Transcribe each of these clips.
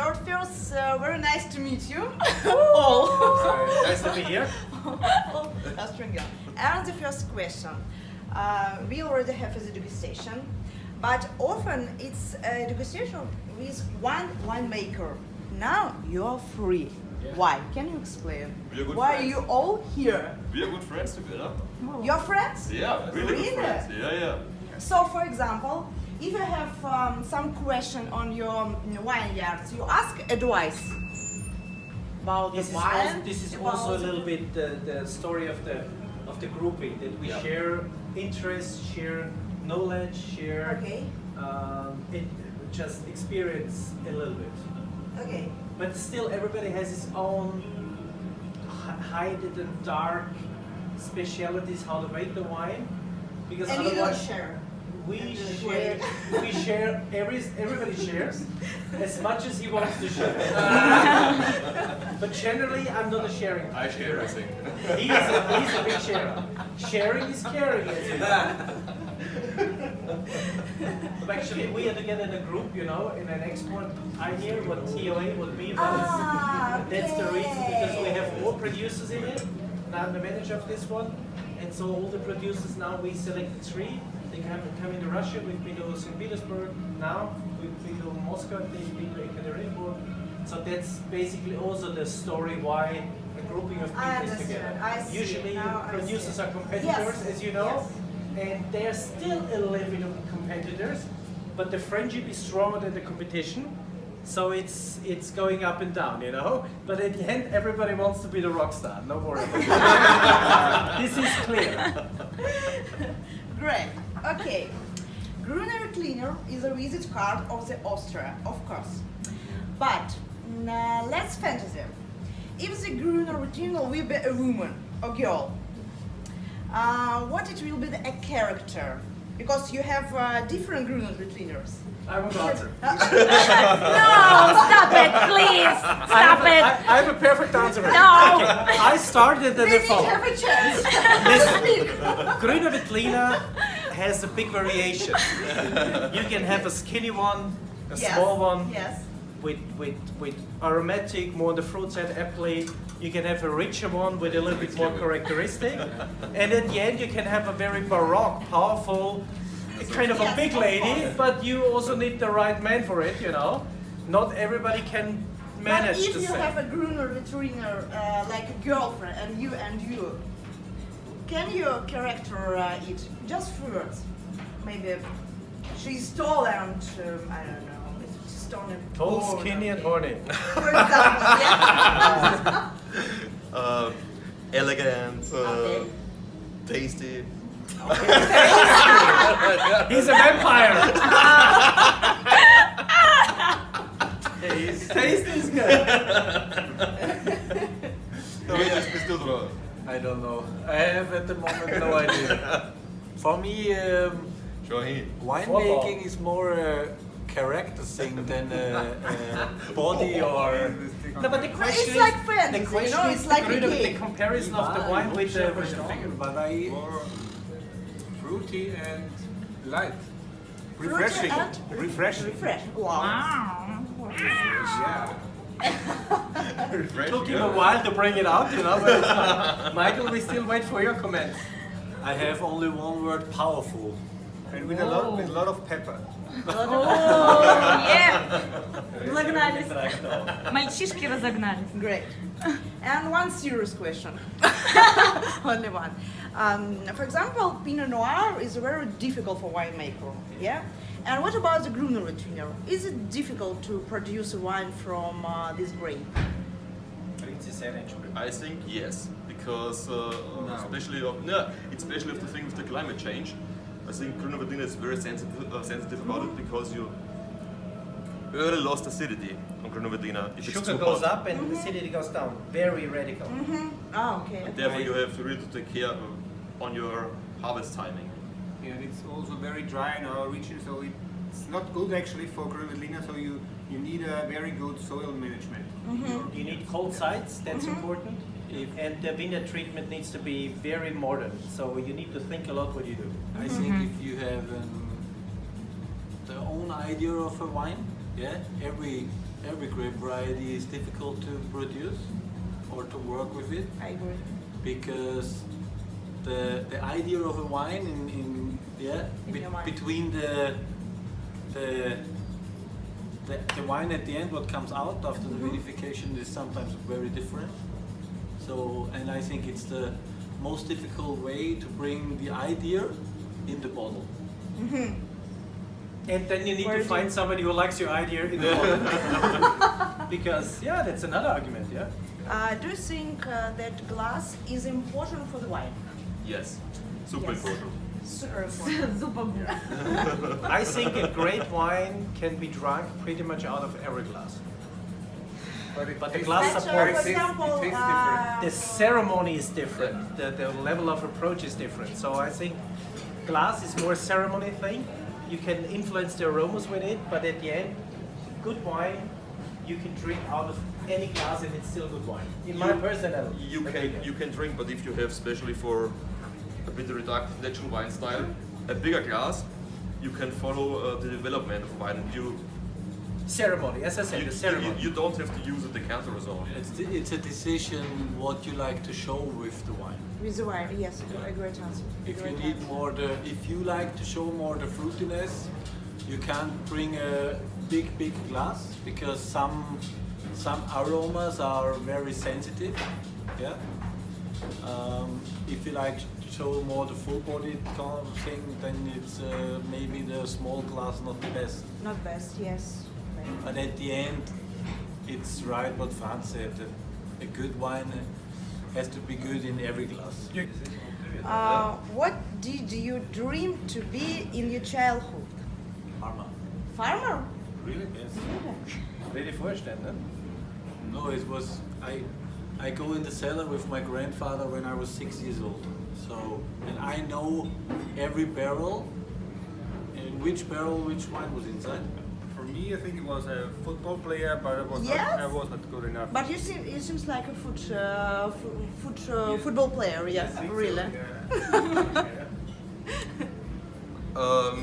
So first, very nice to meet you. Oh. Nice to be here. Austrian. And the first question, we already have a degustation, but often it's a degustation with one winemaker. Now you are free. Yeah. Why? Can you explain? Why are you all here? We are good friends together. Your friends? Yeah, really good friends. Yeah. So, for example, if you have some question on your vineyards, you ask advice about the wine. This is also a little bit the story of the grouping, that we share interests, share knowledge, share just experience a little bit. Okay. But still, everybody has his own hidden and dark specialities how to make the wine. Because and you don't share. We share. Everybody shares as much as he wants to share. But generally, I'm not a sharing. I share everything. He's a big sharer. Sharing is caring, as you know. But actually, we are together in a group, you know, in an export. I hear what TOA, what we runs. That's the reason, because we have 4 producers in it. And I'm the manager of this one. And so all the producers now, we select 3. They can come into Russia. We've been to St. Petersburg now. We've been to Moscow. They've been to Ekaterinburg. So that's basically also the story why a grouping of people is together. Usually producers are competitors, as you know. Yes. And they are still a little bit of competitors, but the friendship is stronger than the competition. So it's going up and down, you know. But at the end, everybody wants to be the rock star. No worry. This is clear. Great. Okay. Gryner Ветлинер is a visit card of the Austria, of course. But let's fantasy. If the Gryner Ветлинер will be a woman or girl, what it will be a character? Because you have different Gryner Ветлинers. I won't answer. No, stop it, please. Stop it. I have a perfect answer. No. Okay. I started at the Then you phone. have a chance. Gryner Ветлинер has a big variation. You can have a skinny one, a small one, with aromatic, more on the fruit side, apple. You can have a richer one with a little bit more characteristic. And at the end you can have a very baroque, powerful, kind of a big lady, but you also need the right man for it, you know. Not everybody can manage but if the you same. have a Gryner Ветлинер, like a girlfriend, and you, can you character it just first? Maybe she's tall and I don't know, stone and Tall, skinny, and horny. For example, yeah. Elegant, tasty. He's a vampire. Taste is good. I don't know. I have at the moment no idea. For me, winemaking is more a character thing than a body or... No, but the question It's like friends, the question you know, is it's like a the game. comparison of the wine with the But I fruity and light. Refreshing. Refreshing. Wow. Yeah. Took him a while to bring it out, you know. But Michael, we still wait for your comments. I have only one word: powerful, and with a lot of pepper. Разогнались. Мальчишки разогнались. Great. And one serious question. Only one. For example, Pinot Noir is very difficult for winemaker. Yeah. And what about the Gryner Ветлинер? Is it difficult to produce a wine from this grape? I think yes, because especially of the thing with the climate change. I think Gryner Ветлинер is very sensitive about it, because you early lost acidity on Gryner Ветлинer if it's Sugar too goes hot. up and acidity goes down. Very radical. Oh, okay. And therefore you have to really take care on your harvest timing. Yeah, and it's also very dry in our region, so it's not good actually for Gryner Ветлинер. So you need a very good soil management. You need cold sites, that's important. And the vineyard treatment needs to be very modern, so you need to think a lot what you do. I think if you have the own idea of a wine, yeah, every every grape variety is difficult to produce or to work with it. I agree. Because the idea of a wine in your mind. between the wine at the end, what comes out after the vinification, is sometimes very different. So, and I think it's the most difficult way to bring the idea in the bottle. And then you need to find somebody who likes your idea in the bottle. Because, yeah, that's another argument, yeah? Do you think that glass is important for the wine? Yes, super Yes. important. Super important. I think a great wine can be drunk pretty much out of every glass. But the glass But, supports for example, it tastes different. the ceremony is different, the level of approach is different. So I think glass is more a ceremony thing. You can influence the aromas with it, but at the end, good wine you can drink out of any glass and it's still good wine. In my personal opinion. You can drink, but if you have, especially for a bit reductive natural wine style, a bigger glass, you can follow the development of wine. Ceremony, as I said, the ceremony. You don't have to use a decanter or so. It's a decision what you like to show with the wine. With the wine, yes, a great answer. If you need more if you like to show more the fruitiness, you can't bring a big glass because some aromas are very sensitive. Yeah. If you like to show more the full-bodied kind of thing, then it's maybe the small glass not the best. Not best, yes. But at the end, it's right what Franz said. A good wine has to be good in every glass. What did you dream to be in your childhood? Farmer. Farmer? Really? Yes. Really vorstellen, ne? No, it was I go in the cellar with my grandfather when I was 6 years old. So, and I know every barrel, and which wine was inside. For me, I think it was a football player, but I was not good enough. But you seems like a football player, yes, I think really. So, yeah.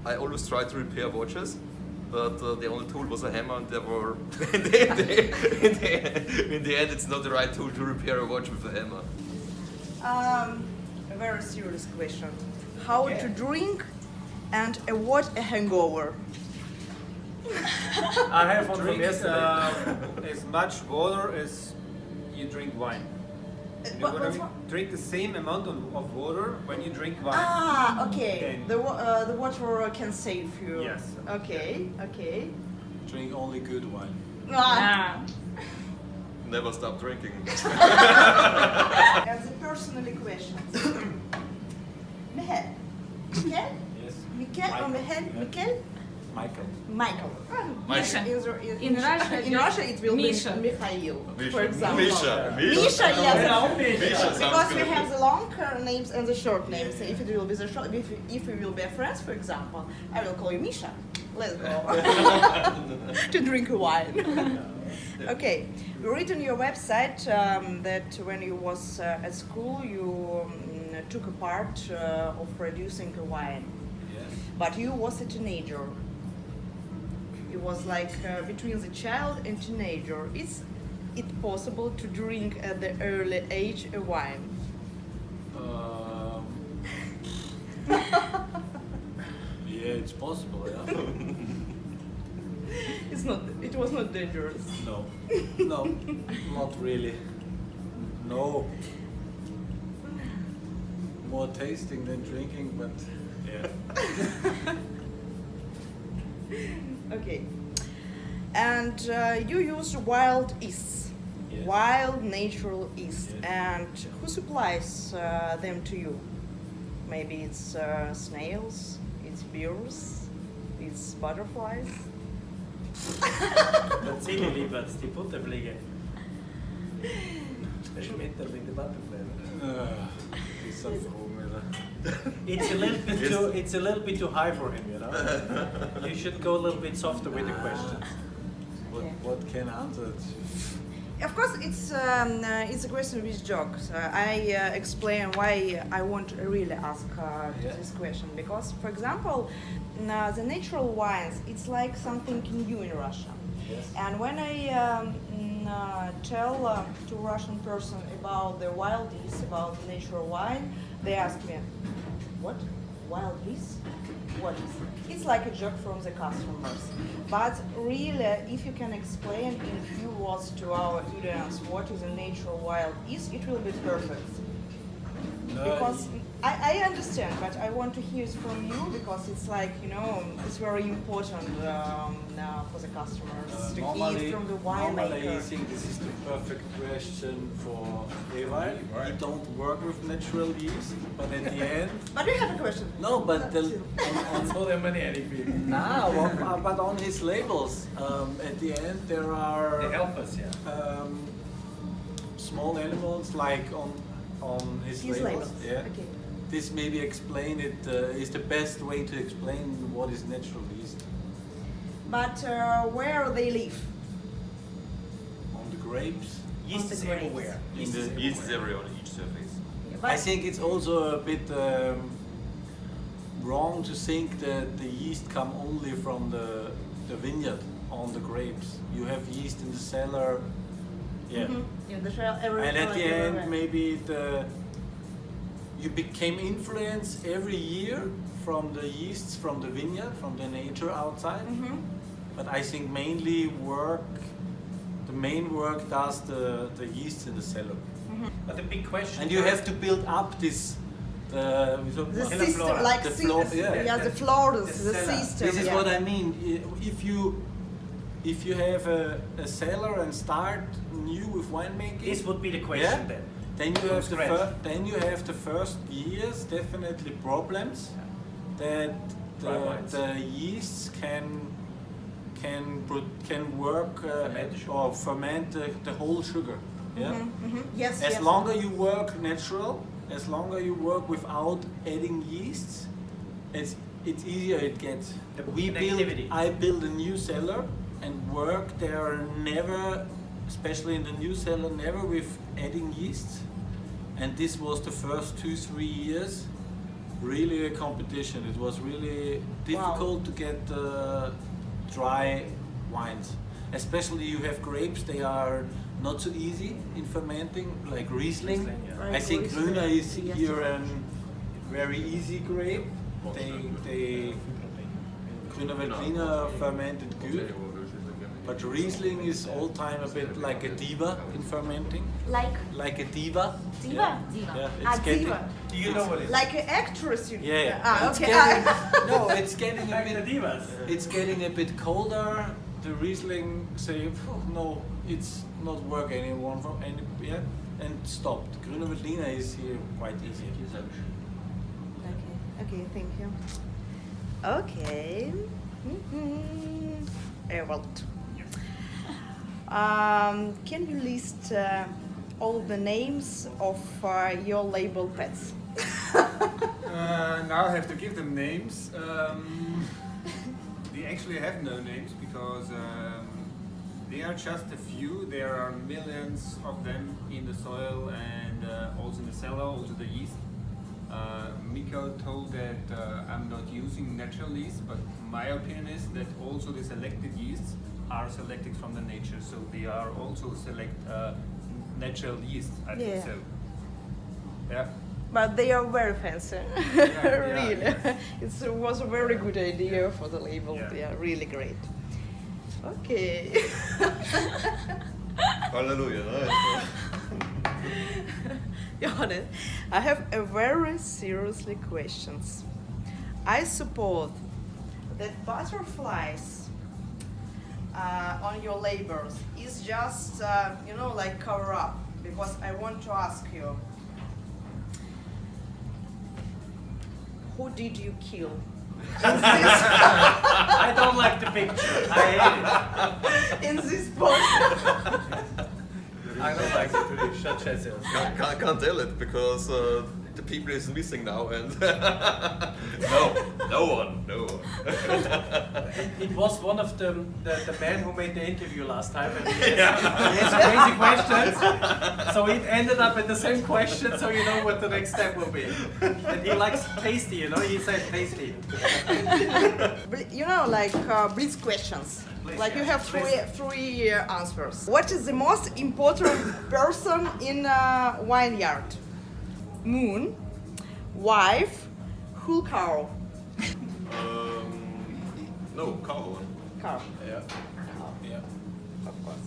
I always try to repair watches, but the only tool was a hammer, and therefore, in the end, it's not the right tool to repair a watch with a hammer. A very serious question. How to drink and avoid a hangover? I have one from Drink yesterday. as much water as you drink wine. You know what I mean? Drink the same amount of water when you drink wine. Ah, okay. Then- The water can save you. Yes. Okay, okay. Drink only good wine. Ah. Never stop drinking. As a personal question. Michael. Michael? Yes. Michael or Michael? Michael? Michael. Michael. Misha. In Russia it will Misha. be Mikhail, for example. Misha. Misha, yes. Misha sounds Because we good. have the long names and the short names. If it will be the short, if we will be friends, for example, I will call you Misha. Let's go to drink a wine. Okay, you read on your website that when you was at school, you took a part of producing a wine, Yes. but you was a teenager. It was like between the child and teenager. Is it possible to drink at the early age a wine? Yeah, it's possible. Yeah. It's not. It was not dangerous. No, no, not really. No. More tasting than drinking, but yeah. Okay. And you use wild yeast, Yes. wild natural yeast, Yes. and who supplies them to you? Maybe it's snails, it's bears, it's butterflies. Dat zien jullie wat, die butterfliegen. Schmetterling, the butterfly. Is dat gewoon It's a little bit too high for him, you know. You should go a little bit softer with the questions. What can answer it? Of course, it's a question with jokes. I explain why I want to really ask this question because, for example, the natural wines, it's like something new in Russia. Yes. And when I tell to Russian person about the wild yeast, about natural wine, they ask me, what? Wild yeast? What is it? It's like a joke from the customers. But really, if you can explain in few words to our audience what is a natural wild yeast, it will be perfect. Because I understand, but I want to hear it from you because it's like, it's very important for the customers to hear it from the Normally, I winemaker. think this is the perfect question for Ewald. We don't work with natural yeast, but at the end... But we have a question. No, but So there are many people. now, but on his labels, at the end there are They help us, yeah. small animals like on his labels. Yeah. Okay. This maybe explain it is the best way to explain what is natural yeast. But where they live? On the grapes. Yeast the is grapes. everywhere. Yeast is everywhere on each surface. I think it's also a bit wrong to think that the yeast come only from the vineyard on the grapes. You have yeast in the cellar. Yeah. In the trail, everywhere. And at the end, maybe you became influenced every year from the yeasts from the vineyard, from the nature outside. But I think mainly the main work does the yeast in the cellar. But the big question. And you have to build up this. The system, flora. like The floor, the floors, the cellar. system. This is yeah. what I mean. If you have a cellar and start new with winemaking, This would be the question then. Then you have From scratch. the first years definitely problems that Dry wines. the yeasts can work Ferment the sugar. or ferment the whole sugar. Yeah. Yes, As yes. longer you work natural, as longer you work without adding yeasts, it's easier it gets. The connectivity. I build a new cellar and work there never, especially in the new cellar, never with adding yeast. And this was the first 2-3 years, really a competition. It was really difficult to get dry wines. Especially you have grapes, they are not so easy in fermenting, like Riesling. Riesling, yeah. I think Riesling, Grüner is yes. here a very easy grape. They Grüner Ветлинер fermented good. But Riesling is all time a bit like a diva in fermenting. Like a diva. Diva? Yeah. Diva. Yeah, Ah, it's getting, diva. Do you know what it is? Like an actress, you yeah. Ah, It's okay. getting, no, it's getting a Like the bit. divas. It's getting a bit colder. The Riesling say, no, it's not work anymore from any, and stopped. Grüner Ветлинер is here quite easy. Okay, thank you. Okay. Ewald. Can you list all the names of your label pets? Now I have to give them names. They actually have no names because they are just a few. There are millions of them in the soil and also in the cellar, also the yeast. Miko told that I'm not using natural yeast, but my opinion is that also the selected yeasts are selected from the nature, so they are also natural yeast, I think so. Yeah. But they are very fancy. Really. yeah. It was a very good idea for the label. Yeah. They are really great. Okay. Hallelujah. Right? Johannes, I have a very seriously questions. I suppose that butterflies on your labels is just like cover up, because I want to ask you, who did you kill? I don't like the picture. I hate it. In this post. I don't like it really. Shut yourself. Can't tell it because the people is missing now and no one. It was one of the men who made the interview last time, and he asked crazy questions. So it ended up at the same question, so you know what the next step will be. And he likes tasty, you know. He said tasty. You know, like blitz questions. Please, Like you yes, have three answers. What is the most important person in a vineyard? Moon, wife, whole cow. No, Kavo. Cow, Yeah. of course.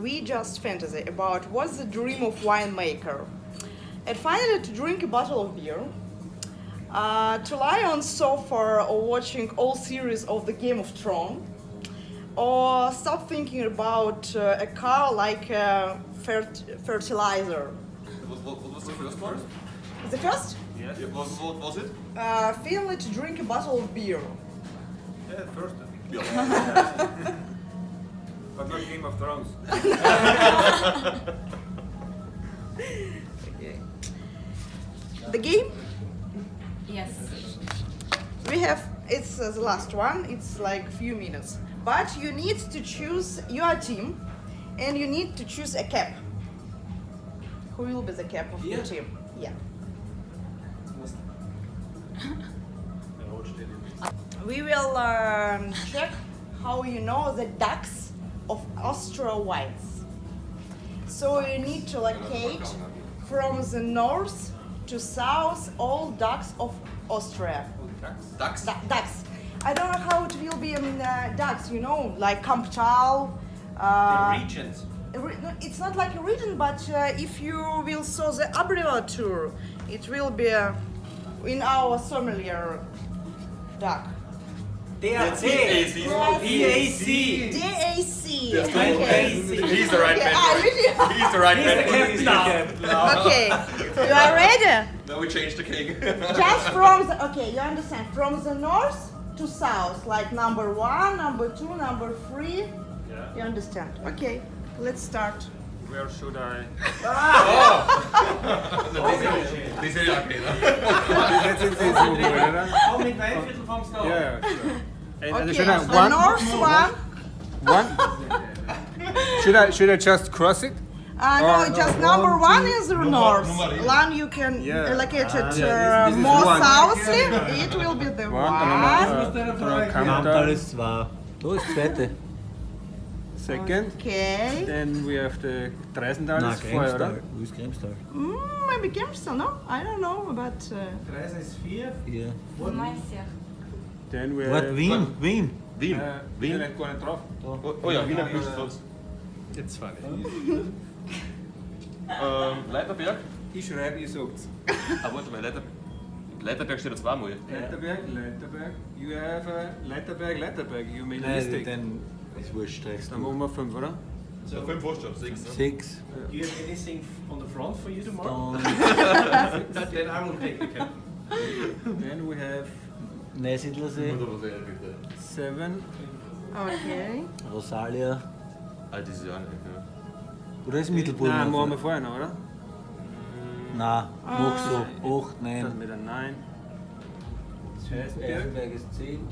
We just fantasy about what's the dream of winemaker. And finally, to drink a bottle of beer, to lie on sofa or watching all series of the Game of Thrones, or stop thinking about a car like a fertilizer. What was the first one? The first, Yes. Yeah, what was it? finally to drink a bottle of beer. Yeah, first. I think. Yeah. But not Game of Thrones. Okay. The game Yes. we have, it's the last one, it's like few minutes. But you need to choose your team and you need to choose a cap. Who will be the cap of your team? Yeah. We will check how you know the ducks of Austria wines. So you need to locate from the north to south all ducks of Austria. Ducks? Ducks. I don't know how it will be in ducks, you know, like Kamptal. The regions. No, it's not like a region, but if you will saw the abbreviature, it will be in our sommelier duck. That's DAC. DAC. DAC. Yes, Okay. He's the right Okay, man. really? He's the right He's the man. captain now. Okay, you are ready? Now we change the king. Just from the, okay, you understand, from the north to south, like number 1, number 2, number 3. Yeah. You understand? Okay, let's start. Where should I? Die zijn ja geen. That's it, it's over, right? Hou met mij, Viertel van Stal. Yeah, sure. And Okay, should I the north one. Should I just cross it? No, just number 1 is the north. nummer één. One you can Yeah. allocate it this is more one. southly. It will be the Kamptal ist 2. Da ist 2. Second. Okay. Then we have the Dreisental Nein, is 4, oder? Kremstal. Wo ist Kremstal? Maybe Gemstal, no? I don't know, but... Reis is 4. Ja. Then we Wat? have... Wien? Wien? Wien. Wien Wien. heeft gewoon een trof. Oh ja, Wien heb ik dus. It's funny. Leiterberg. Ich schreibe, ihr sagt's. Ah, warte mal, Leiterberg steht er zweimal. Leiterberg. You have Leiterberg. You made a Nein, mistake. dann ist wurscht, streichst Dann du. machen wir 5, oder? So 5 Vorstellungen, 6. 6. Do you have anything on the front for you tomorrow? Dann Then I will take the cap. Then we have Neusiedlersee, 7. Okay. Rosalia. Ah, das ist ja nicht. Ja. Oder ist Mittelburg? Nein, machen wir vorher noch, oder? Nein, noch so. 8, Dann 9. mit einem 9. Eisenberg ist 10.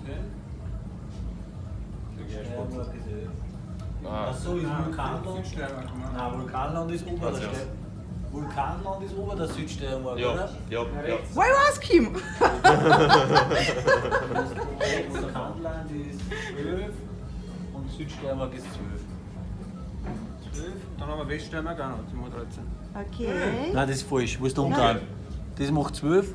Sternberg ist 11. Ah, Achso, ist Vulkanland? Nein, Vulkanland ist ober, das steht. Vulkanland ist ober, der Südsteiermark, ja, oder? ja, ja. Why you ask him? Vulkanland ist 12 und Südsteiermark ist 12. 12. Dann haben wir Weststeiermark auch noch, sind wir 13. Okay. Nein, das ist falsch, musst du umdrehen. Das macht 12.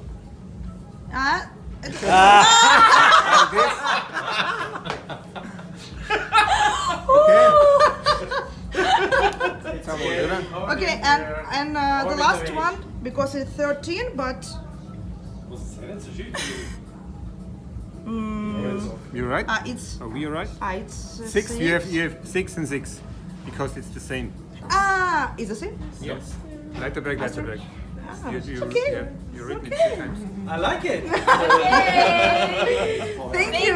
Jetzt haben wir, oder? Okay, and the last one, because it's 13, but... You're right? It's... Are we right? It's 6. You have 6 and 6. Because it's the same. It's the same? Yes. Leiterberg. Okay. You've written it 2 times. I like it. Thank you.